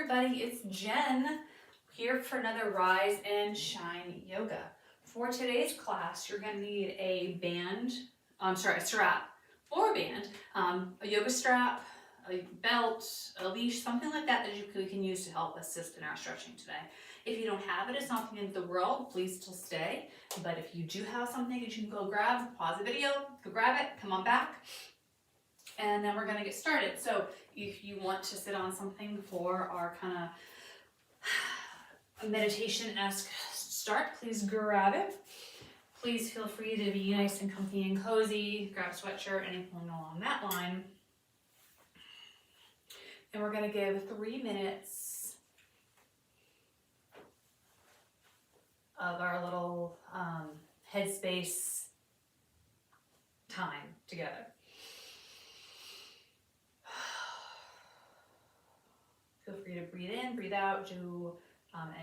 everybody, it's Jen here for another Rise and Shine Yoga. For today's class, you're going to need a strap or a band, a yoga strap, a belt, a leash, something like that we can use to help assist in our stretching today. If you don't have it, it's not the end of the world, please still stay. But if you do have something that you can go grab, pause the video, go grab it, come on back. And then we're going to get started. So if you want to sit on something for our kind of meditation-esque start, please grab it. Please feel free to be nice and comfy and cozy. Grab a sweatshirt, anything along that line. And we're going to give 3 minutes of our little headspace time together. Feel free to breathe in, breathe out, do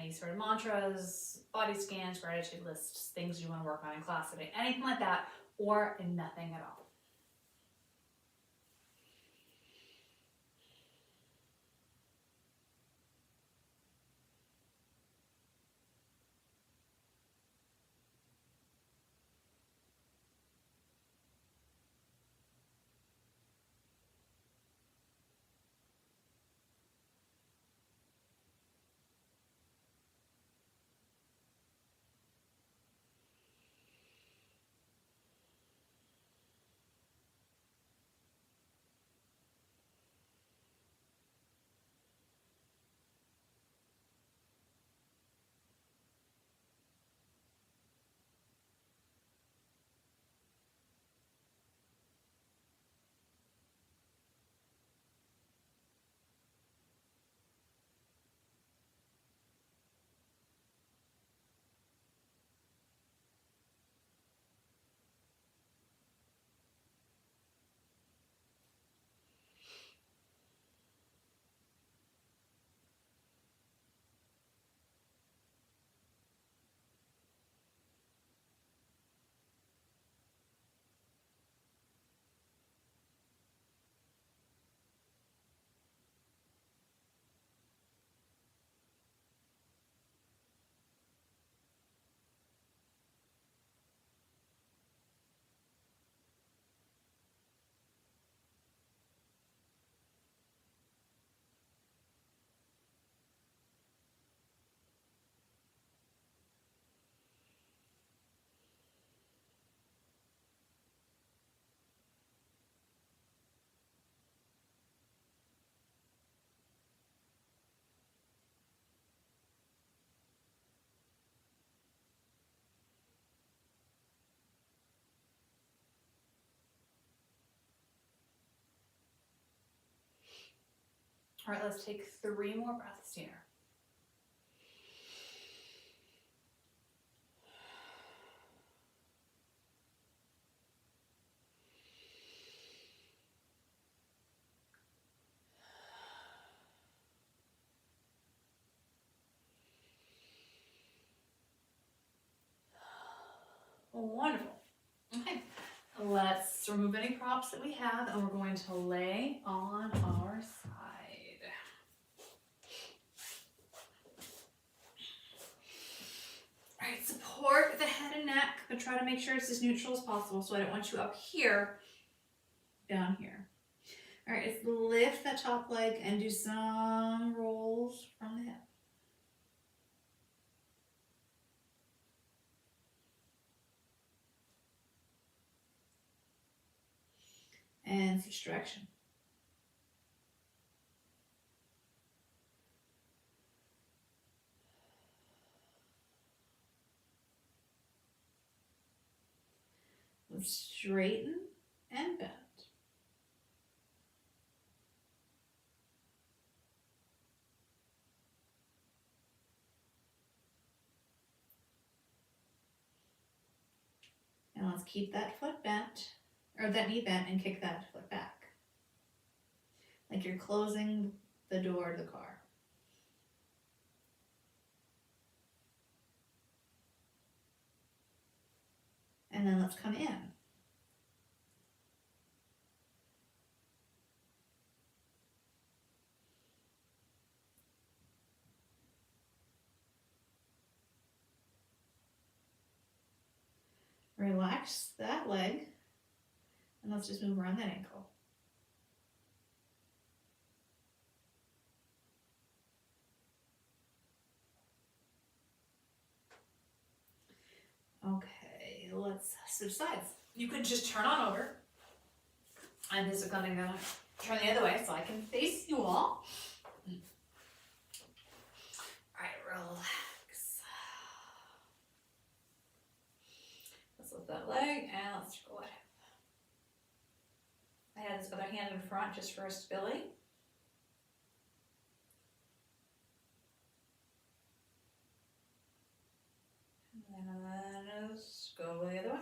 any sort of mantras, body scans, gratitude lists, things you want to work on in class today, anything like that, or nothing at all. All right, let's take 3 more breaths here. Wonderful. Okay, let's remove any props that we have, and we're going to lay on our side. All right, support the head and neck, but try to make sure it's as neutral as possible. So I don't want you up here, down here. All right, let's lift that top leg and do some rolls from the hip. And switch direction. Let's straighten and bend. And let's keep that foot bent, or that knee bent, and kick that foot back. Like you're closing the door of the car. And then let's come in. Relax that leg, and let's just move around that ankle. Okay, let's switch sides. You can just turn on over. And this is gonna turn the other way so I can face you all. Alright, relax. Let's lift that leg and let's go ahead. I have this other hand in front just for stability. And then just go the other way.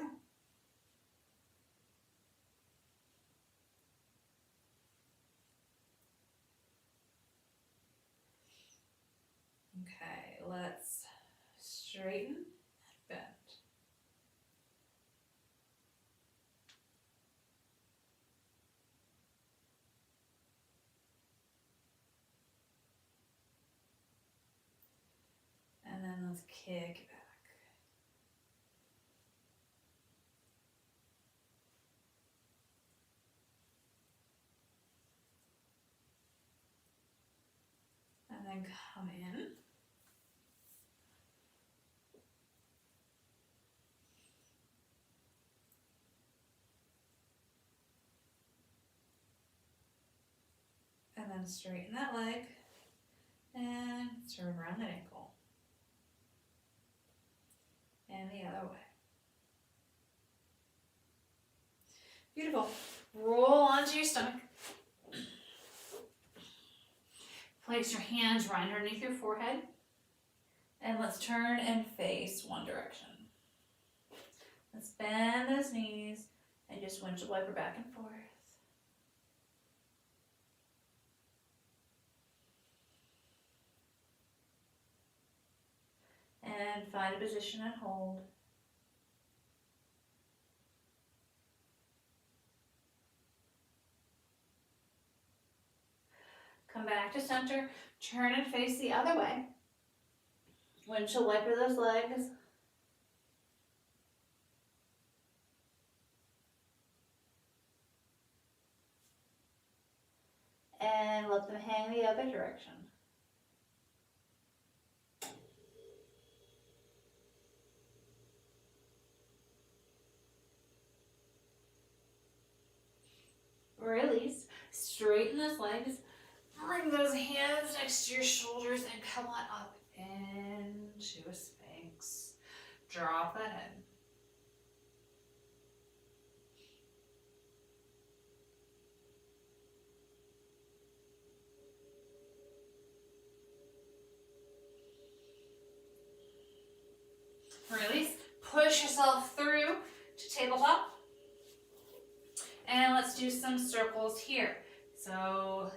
Okay, let's straighten and bend. And then let's kick back. And then come in. And then straighten that leg and turn around that ankle. And the other way. Beautiful. Roll onto your stomach. Place your hands right underneath your forehead. And let's turn and face one direction. Let's bend those knees and just windshield wiper back and forth. And find a position and hold. Come back to center, turn and face the other way. Windshield wiper those legs. And let them hang the other direction. Release, straighten those legs, bring those hands next to your shoulders and come on up into a Sphinx. Drop that head. Release, push yourself through to tabletop. And let's do some circles here. So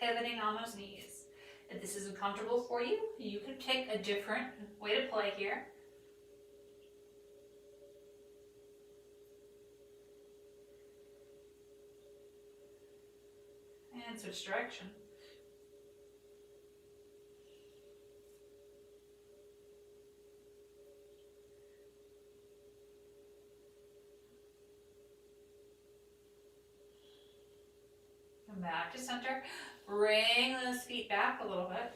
pivoting on those knees. If this isn't comfortable for you, you can pick a different way to play here. And switch direction. Come back to center. Bring those feet back a little bit.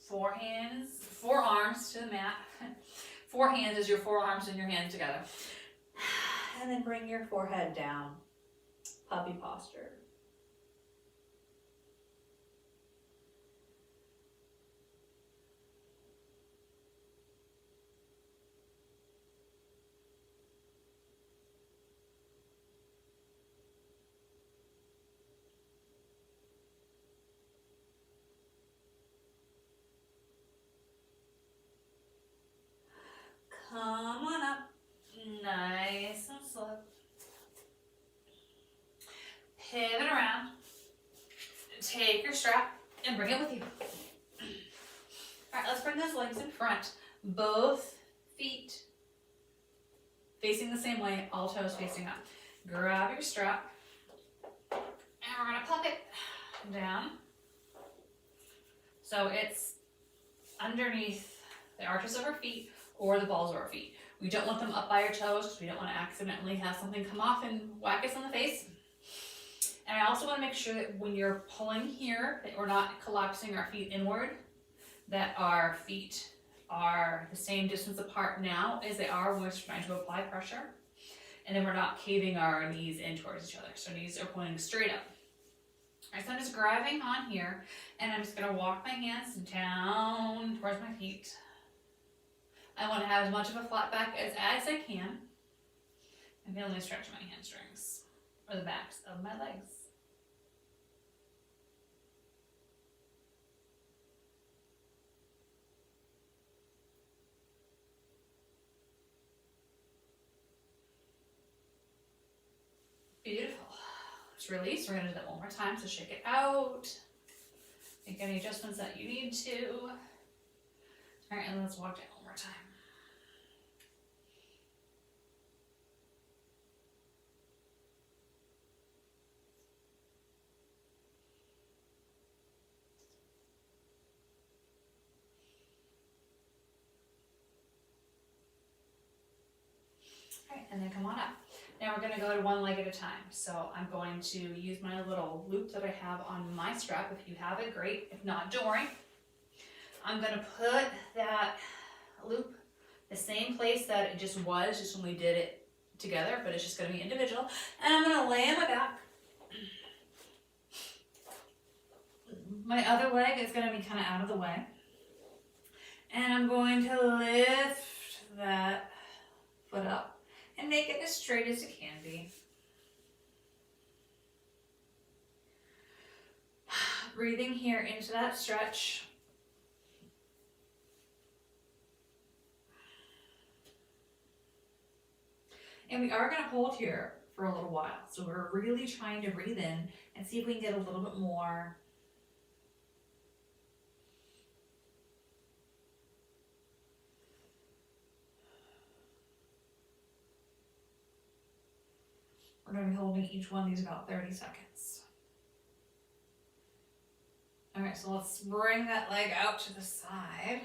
Forearms to the mat. Four hands is your forearms and your hands together. And then bring your forehead down. Puppy posture. Come on up, nice and slow. Pivot around, take your strap and bring it with you. All right, let's bring those legs in front. Both feet facing the same way, all toes facing up. Grab your strap and we're gonna pop it down. So it's underneath the arches of our feet or the balls of our feet. We don't want them up by our toes because we don't want to accidentally have something come off and whack us in the face. And I also want to make sure that when you're pulling here, that we're not collapsing our feet inward, that our feet are the same distance apart now as they are when we're trying to apply pressure. And then we're not caving our knees in towards each other. So knees are pointing straight up. All right, so I'm just grabbing on here, and I'm just going to walk my hands down towards my feet. I want to have as much of a flat back as I can. I'm feeling me stretch my hamstrings or the backs of my legs. Beautiful. Let's release. We're going to do that one more time. So shake it out. Make any adjustments that you need to. All right, and let's walk down one more time. All right, and then come on up. Now we're going to go to one leg at a time. So I'm going to use my little loop that I have on my strap. If you have it, great. If not, don't worry. I'm going to put that loop the same place that it just was, just when we did it together, but it's just going to be individual. And I'm going to lay on my back. My other leg is going to be kind of out of the way. And I'm going to lift that foot up and make it as straight as it can be. Breathing here into that stretch. And we are going to hold here for a little while. So we're really trying to breathe in and see if we can get a little bit more. We're going to be holding each one of these about 30 seconds. All right, so let's bring that leg out to the side.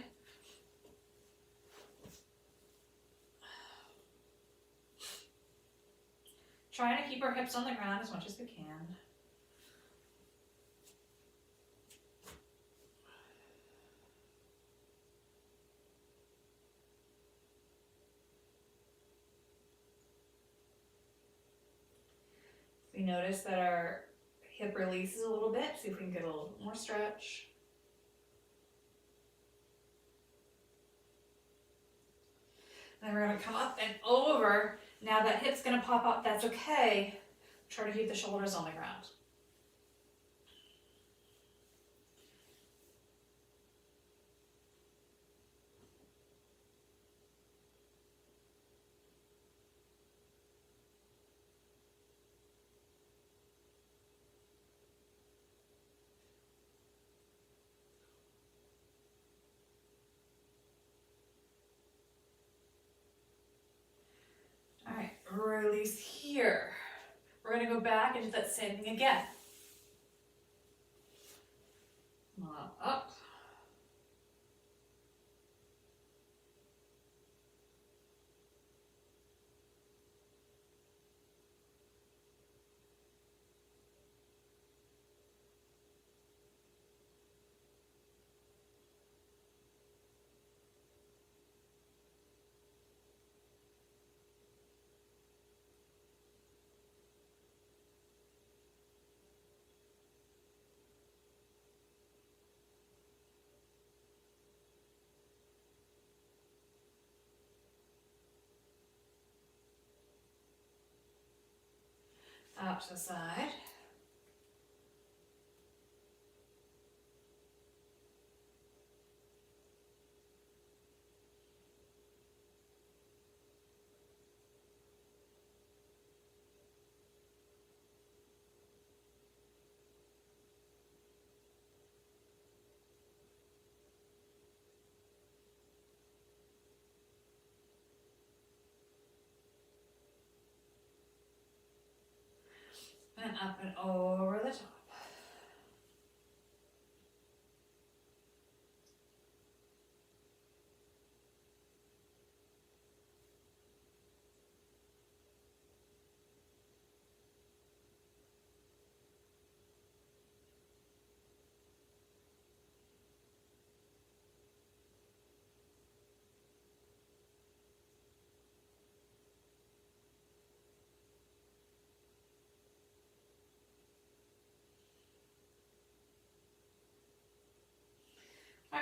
Trying to keep our hips on the ground as much as we can. We notice that our hip releases a little bit. See if we can get a little bit more stretch. Then we're going to come up and over. Now that hip's going to pop up. That's okay. Try to keep the shoulders on the ground. Release here. We're going to go back and do that same thing again. Up. Out to the side. And up and over the top.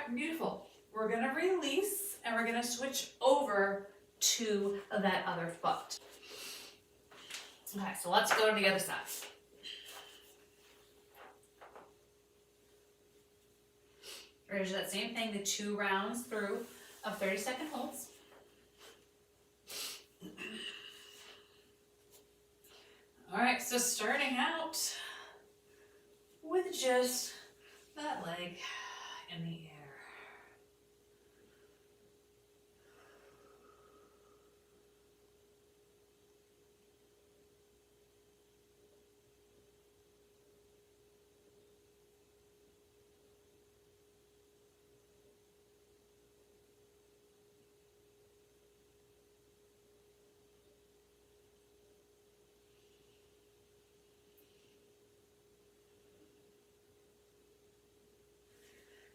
right, beautiful. We're gonna release and we're gonna switch over to that other foot. Okay, so let's go to the other side. We're gonna do that same thing, the 2 rounds through of 30-second holds. All right, so starting out with just that leg in the air.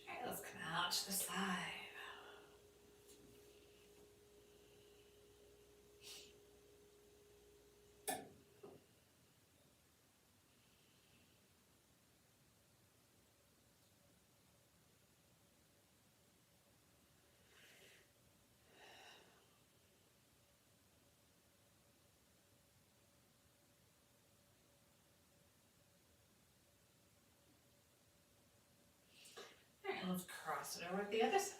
All right, let's come out to the side. All right, let's cross it over to the other side.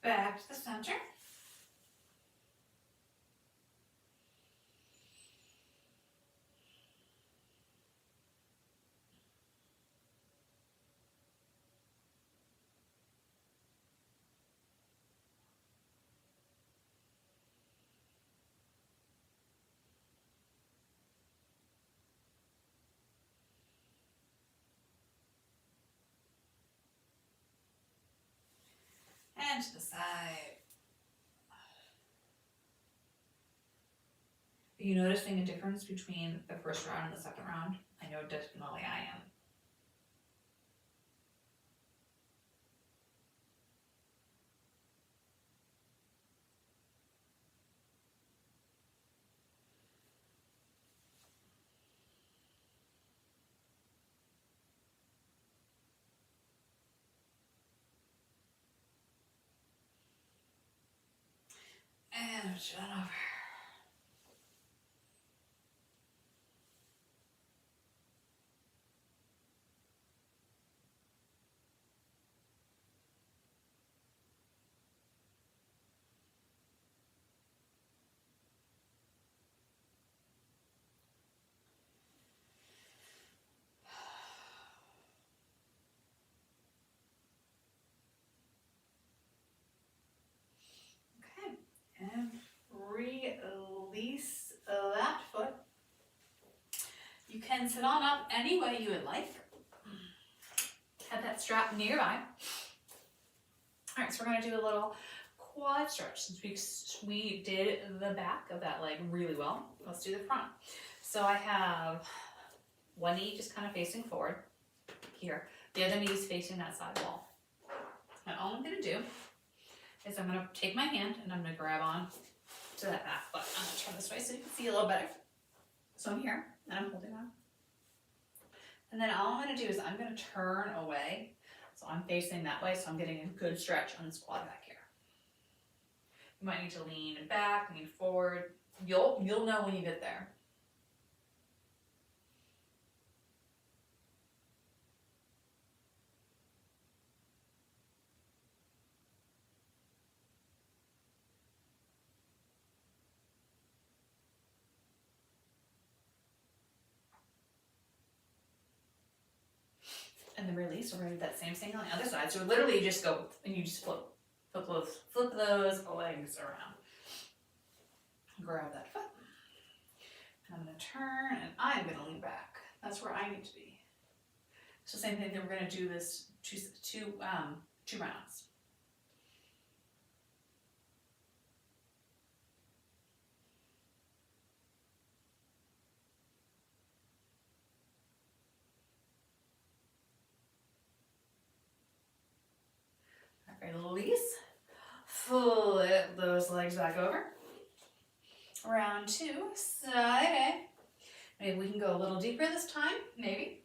Back to the center. And to the side. Are you noticing a difference between the first round and the second round? I know definitely I am. And turn over. Okay, and release that foot. You can sit on up any way you would like. Have that strap nearby. All right, so we're gonna do a little quad stretch. Since we did the back of that leg really well, let's do the front. So I have one knee just kind of facing forward here. The other knee is facing that side wall. And all I'm gonna do is I'm gonna take my hand and I'm gonna grab on to that back foot. I'm gonna turn this way so you can see a little better. So I'm here and I'm holding on. And then all I'm gonna do is I'm gonna turn away. So I'm facing that way, so I'm getting a good stretch on this quad back here. You might need to lean back, lean forward. You'll know when you get there. And then release, we're gonna do that same thing on the other side. So literally you just go and you just flip those legs around. Grab that foot. And I'm gonna turn and I'm gonna lean back. That's where I need to be. So same thing, we're going to do this two rounds. All right, release. Flip those legs back over. Round 2, side A. Maybe we can go a little deeper this time, maybe.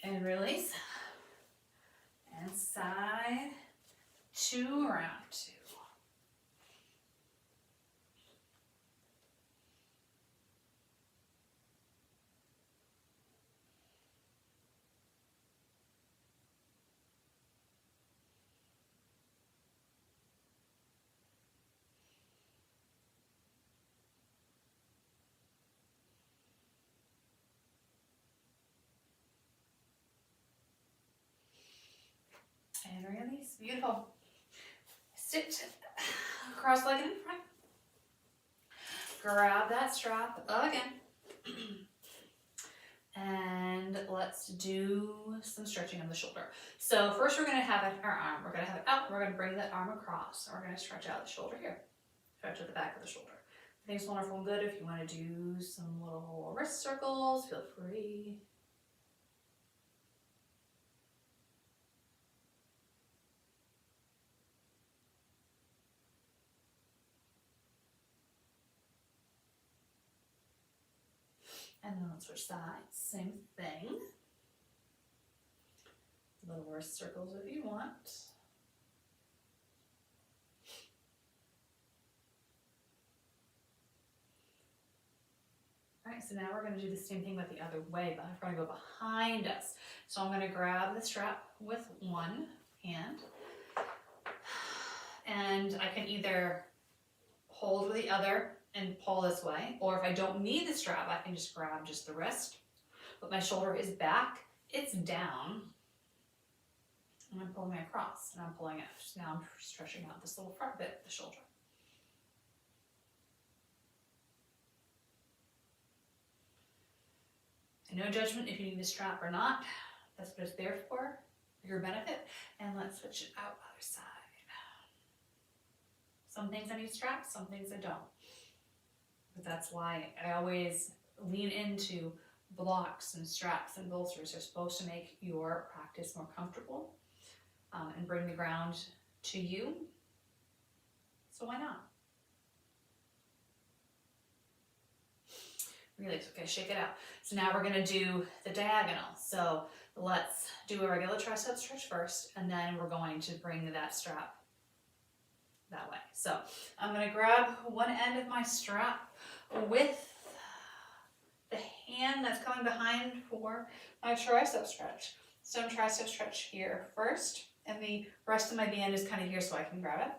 And release. And side to round 2. And release. Beautiful. Sit cross-legged in front. Grab that strap again. And let's do some stretching of the shoulder. So first we're going to have our arm. We're going to have it out. We're going to bring that arm across. And we're going to stretch out the shoulder here. Stretch at the back of the shoulder. I think it's wonderful and good. If you want to do some little wrist circles, feel free. And then let's switch sides. Same thing. Little wrist circles if you want. All right, so now we're going to do the same thing but the other way, but we're going to go behind us. So I'm going to grab the strap with one hand, and I can either hold with the other and pull this way, or if I don't need the strap, I can just grab just the wrist. But my shoulder is back, it's down, and I'm pulling it across, and I'm pulling it. Now I'm stretching out this little front bit of the shoulder. And no judgment if you need a strap or not. That's what it's there for your benefit. And let's switch it out other side. Some things I need straps, some things I don't. But that's why I always lean into blocks and straps and bolsters. They're supposed to make your practice more comfortable and bring the ground to you. So why not? Release. Okay, shake it out. So now we're going to do the diagonal. So let's do a regular tricep stretch first, and then we're going to bring that strap that way. So I'm going to grab one end of my strap with the hand that's coming behind for my tricep stretch. So I'm tricep stretch here first, and the rest of my band is kind of here so I can grab it.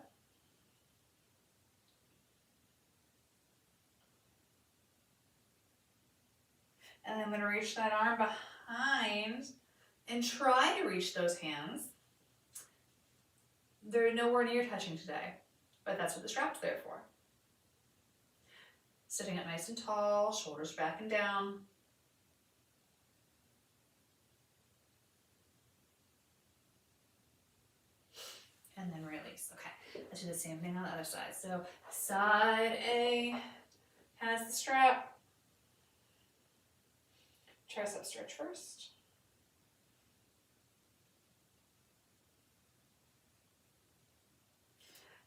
And I'm going to reach that arm behind and try to reach those hands. They're nowhere near touching today, but that's what the strap's there for. Sitting up nice and tall, shoulders back and down. And then release. Okay, let's do the same thing on the other side. So side A has the strap. Tricep stretch first.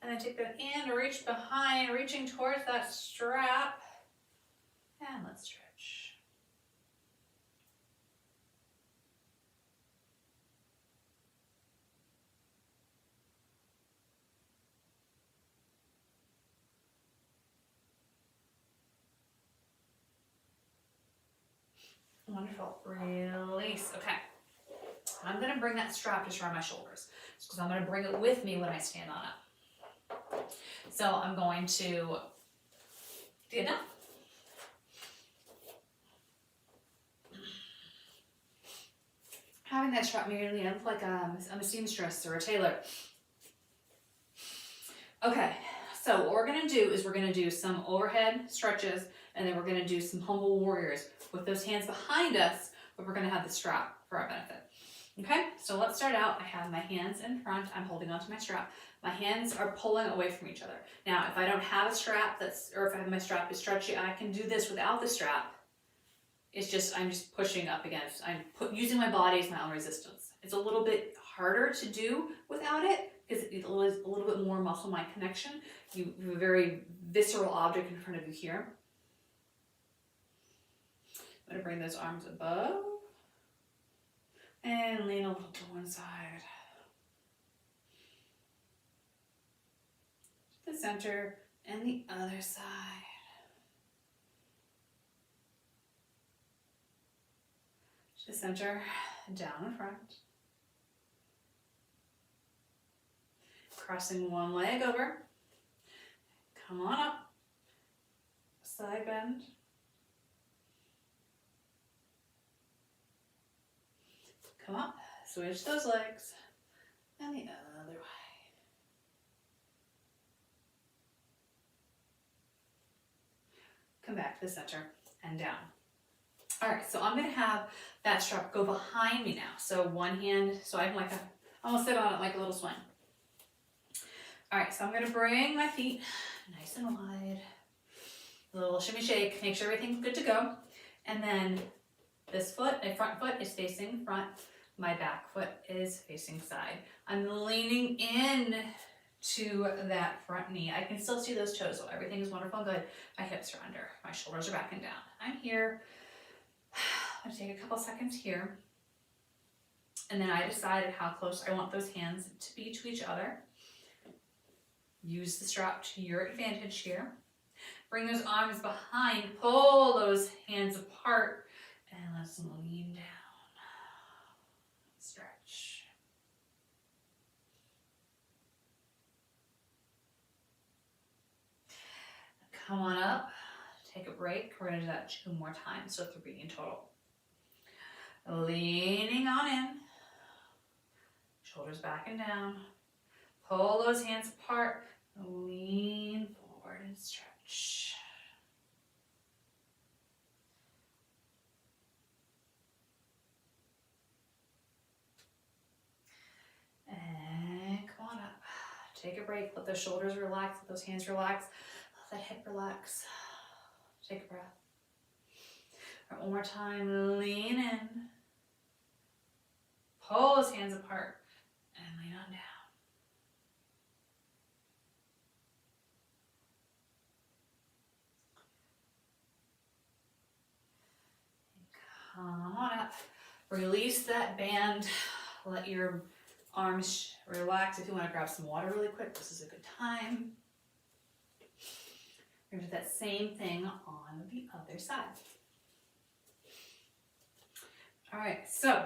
And then take that hand, reach behind, reaching towards that strap. And let's stretch. Wonderful. Release. Okay. I'm going to bring that strap just around my shoulders because I'm going to bring it with me when I stand on it. So I'm going to get down. Having that strap nearly up like I'm a seamstress or a tailor. Okay, so what we're gonna do is we're gonna do some overhead stretches, and then we're gonna do some humble warriors with those hands behind us, but we're gonna have the strap for our benefit. Okay, so let's start out. I have my hands in front, I'm holding onto my strap. My hands are pulling away from each other. Now, if I don't have a strap or if I have my strap is stretchy, I can do this without the strap. It's just, I'm just pushing up against, using my body as my own resistance. It's a little bit harder to do without it because it was a little bit more muscle-mind connection. You have a very visceral object in front of you here. I'm gonna bring those arms above and lean a little to one side. The center and the other side. To the center, down in front. Crossing one leg over. Come on up. Side bend. Come up. Switch those legs. And the other way. Come back to the center and down. All right, so I'm gonna have that strap go behind me now. So one hand, so I'm like I'm gonna sit on it like a little swing. All right, so I'm gonna bring my feet nice and wide. A little shimmy shake, make sure everything's good to go. And then this foot, my front foot is facing front. My back foot is facing side. I'm leaning in to that front knee. I can still see those toes, so everything is wonderful and good. My hips are under, my shoulders are back and down. I'm here. I'm gonna take a couple seconds here. And then I decided how close I want those hands to be to each other. Use the strap to your advantage here. Bring those arms behind, pull those hands apart, and let's lean down. Stretch. Come on up, take a break. We're gonna do that 2 more times, so 3 in total. Leaning on in, shoulders back and down. Pull those hands apart, lean forward and stretch. And come on up. Take a break, let those shoulders relax, let those hands relax, let that hip relax. Take a breath. All right, one more time, lean in. Pull those hands apart and lean on down. Come on up. Release that band. Let your arms relax. If you want to grab some water really quick, this is a good time. We're going to do that same thing on the other side. All right, so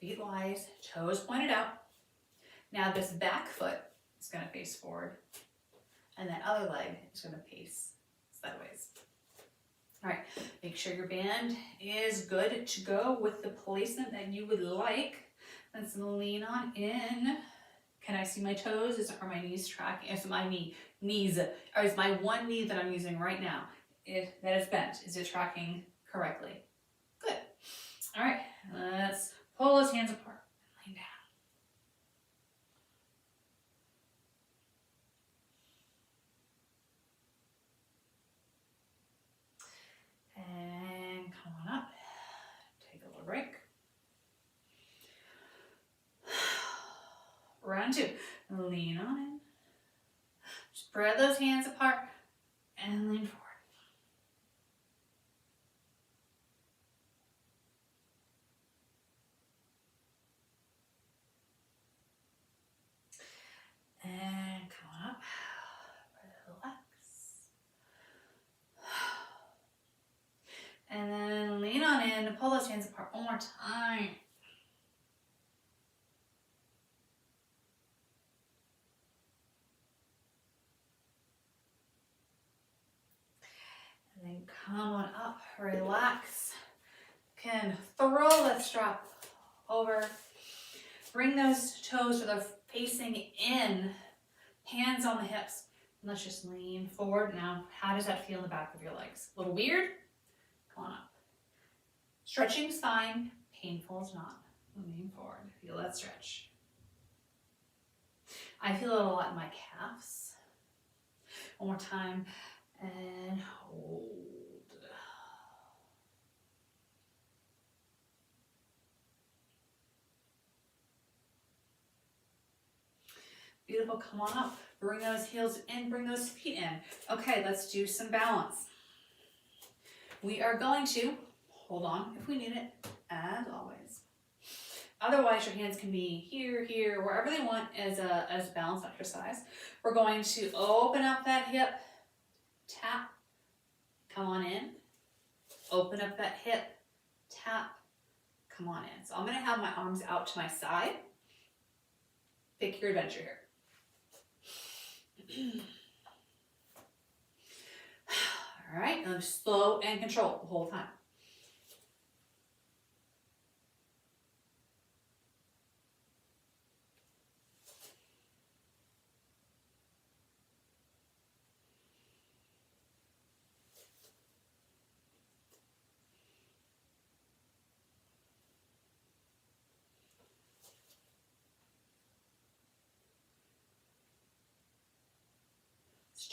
feet wide, toes pointed out. Now this back foot is going to face forward, and that other leg is going to face sideways. All right, make sure your band is good to go with the placement that you would like. Let's lean on in. Can I see my toes? Are my knees tracking? Is my knees, or is my one knee that I'm using right now, that is bent, is it tracking correctly? Good. All right, let's pull those hands apart and lean down. And come on up. Take a little break. Round 2. Lean on in. Spread those hands apart and lean forward. And come on up. Relax. And then lean on in and pull those hands apart one more time. Come on up, relax. Can throw that strap over. Bring those toes so they're facing in, hands on the hips. And let's just lean forward. Now, how does that feel in the back of your legs? A little weird? Come on up. Stretching's fine, painful is not. Lean forward, feel that stretch. I feel it a lot in my calves. One more time, and hold. Beautiful, come on up. Bring those heels in, bring those feet in. Okay, let's do some balance. We are going to hold on if we need it, as always. Otherwise, your hands can be here, here, wherever they want as a balance exercise. We're going to open up that hip, tap, come on in. Open up that hip, tap, come on in. So I'm gonna have my arms out to my side. Pick your adventure here. All right, and slow and control the whole time.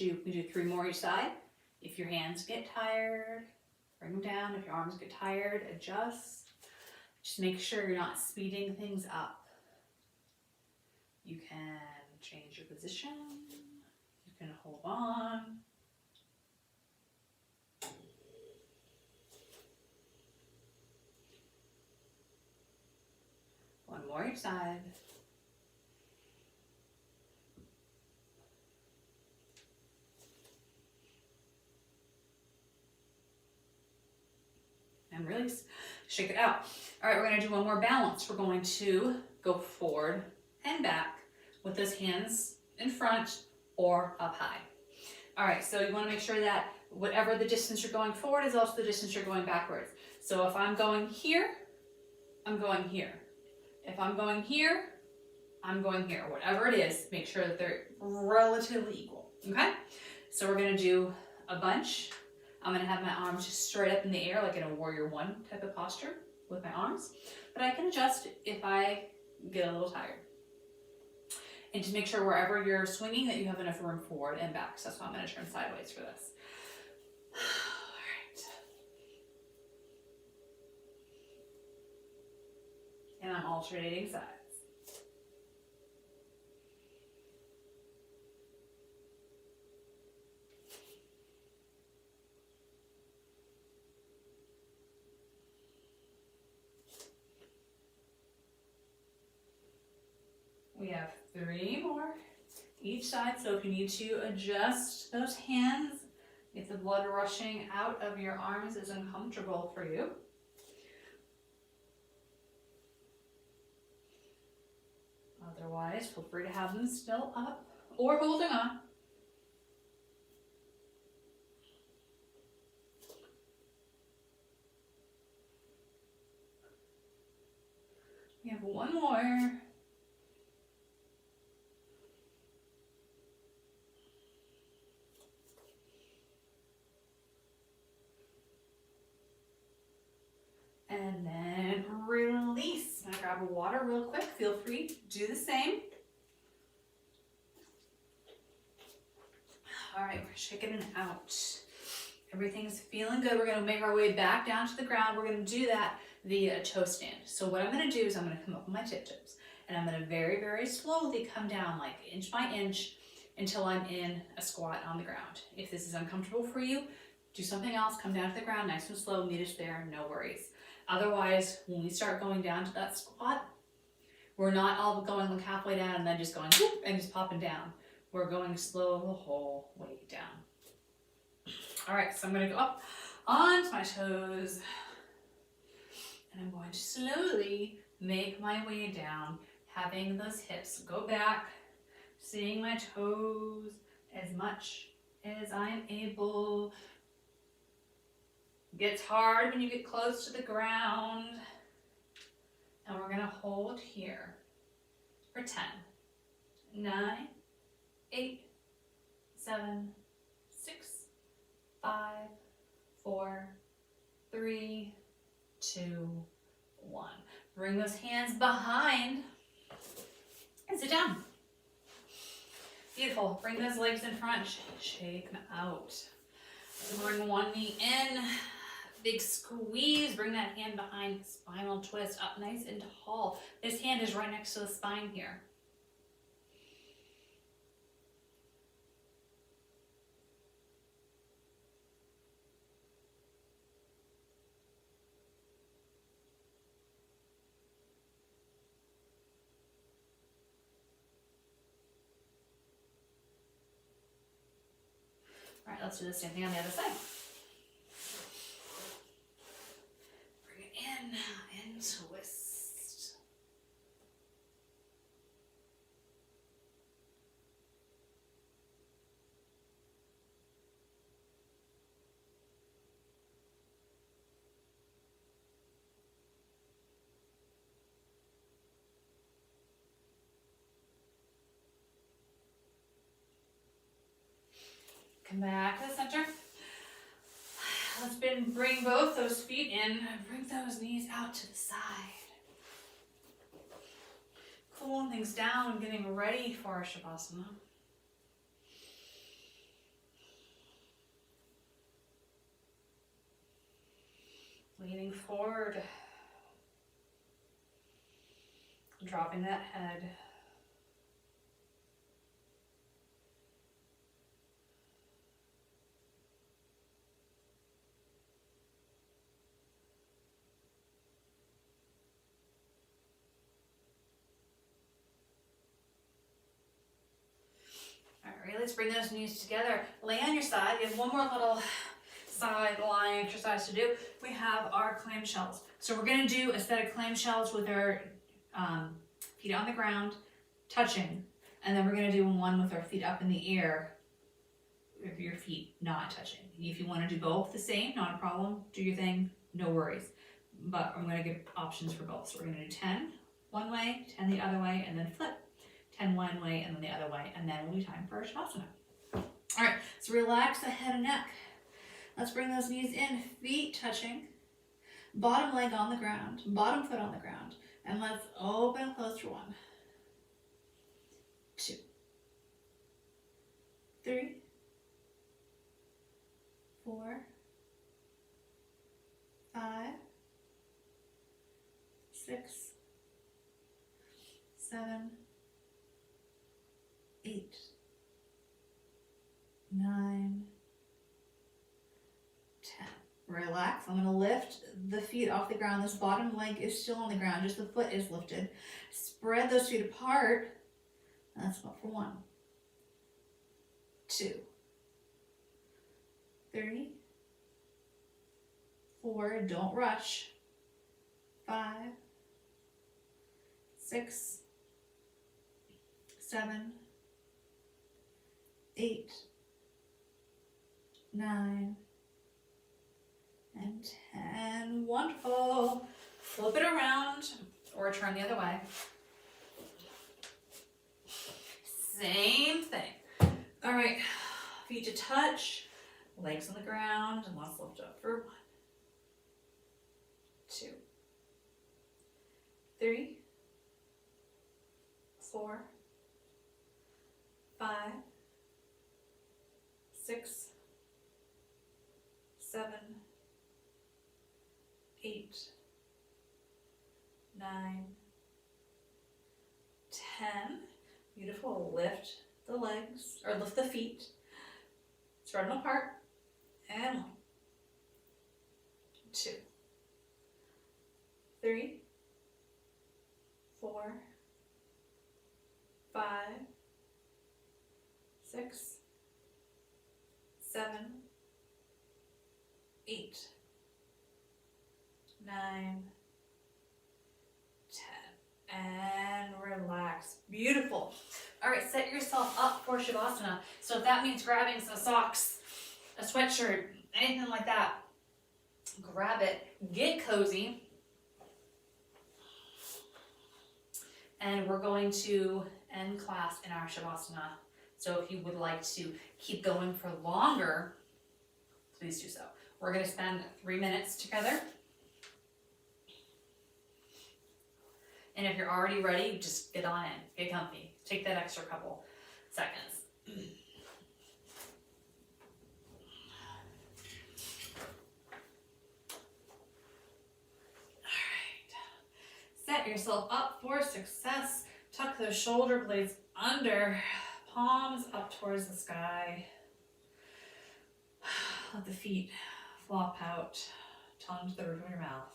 We do 3 more each side. If your hands get tired, bring them down. If your arms get tired, adjust. Just make sure you're not speeding things up. You can change your position. You can hold on. One more each side. And release, shake it out. All right, we're gonna do one more balance. We're going to go forward and back with those hands in front or up high. All right, so you wanna make sure that whatever the distance you're going forward is also the distance you're going backwards. So if I'm going here, I'm going here. If I'm going here, I'm going here. Whatever it is, make sure that they're relatively equal, okay? So we're gonna do a bunch. I'm gonna have my arms just straight up in the air like in a warrior 1 type of posture with my arms, but I can adjust if I get a little tired. And just make sure wherever you're swinging that you have enough room forward and back. So that's why I'm gonna turn sideways for this. All right. And I'm alternating sides. We have 3 more each side, so if you need to adjust those hands, if the blood rushing out of your arms is uncomfortable for you. Otherwise, feel free to have them still up or holding on. We have 1 more. And then release. I'm gonna grab a water real quick. Feel free to do the same. All right, we're shaking it out. Everything's feeling good. We're gonna make our way back down to the ground. We're gonna do that via a toe stand. So what I'm gonna do is I'm gonna come up on my tiptoes and I'm gonna very, very slowly come down like inch by inch until I'm in a squat on the ground. If this is uncomfortable for you, do something else, come down to the ground nice and slow, meet us there, no worries. Otherwise, when we start going down to that squat, we're not all going like halfway down and then just going whoop and just popping down. We're going slow the whole way down. All right, so I'm gonna go up onto my toes and I'm going to slowly make my way down, having those hips go back, seeing my toes as much as I'm able. It gets hard when you get close to the ground. And we're gonna hold here for 10, 9, 8, 7, 6, 5, 4, 3, 2, 1. Bring those hands behind and sit down. Beautiful. Bring those legs in front. Shake them out. Bring one knee in. Big squeeze. Bring that hand behind. Spinal twist up nice and tall. This hand is right next to the spine here. All right, let's do the same thing on the other side. Bring it in and twist. Come back to the center. Let's bring both those feet in. Bring those knees out to the side. Cooling things down, getting ready for our Shavasana. Leaning forward. Dropping that head. Let's bring those knees together. Lay on your side. We have one more little side lying exercise to do. We have our clamshells. So we're going to do a set of clamshells with our feet on the ground, touching. And then we're going to do one with our feet up in the air, with your feet not touching. If you want to do both the same, not a problem. Do your thing, no worries. But I'm going to give options for both. So we're going to do 10 one way, 10 the other way, and then flip. 10 one way and then the other way, and then it'll be time for our Shavasana. All right, so relax the head and neck. Let's bring those knees in, feet touching, bottom leg on the ground, bottom foot on the ground, and let's open and close for 1, 2, 3, 4, 5, 6, 7, 8, 9, 10. Relax. I'm going to lift the feet off the ground. This bottom leg is still on the ground. Just the foot is lifted. Spread those feet apart. Let's go for 1, 2, 3, 4. Don't rush. 5, 6, 7, 8, 9, and 10. Wonderful. Flip it around or turn the other way. Same thing. All right, feet to touch, legs on the ground, and let's lift up for 1, 2, 3, 4, 5, 6, 7, 8, 9, 10. Beautiful. Lift the legs, or lift the feet. Spread them apart. And 1, 2, 3, 4, 5, 6, 7, 8, 9, 10. And relax. Beautiful. All right, set yourself up for Shavasana. So if that means grabbing some socks, a sweatshirt, anything like that, grab it, get cozy, and we're going to end class in our Shavasana. So if you would like to keep going for longer, please do so. We're going to spend 3 minutes together. And if you're already ready, just get on in, get comfy. Take that extra couple seconds. Set yourself up for success. Tuck those shoulder blades under, palms up towards the sky. Let the feet flop out, tongue to the roof of your mouth.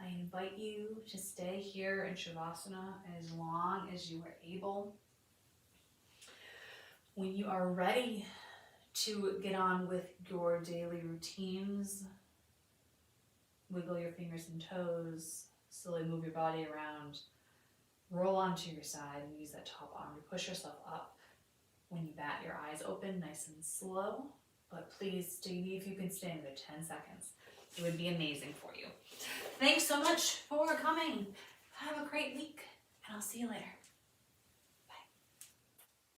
I invite you to stay here in Shavasana as long as you are able. When you are ready to get on with your daily routines, wiggle your fingers and toes, slowly move your body around, roll onto your side and use that top arm to push yourself up. When you bat your eyes open, nice and slow, but please stay, if you can stay another 10 seconds. It would be amazing for you. Thanks so much for coming. Have a great week, and I'll see you later.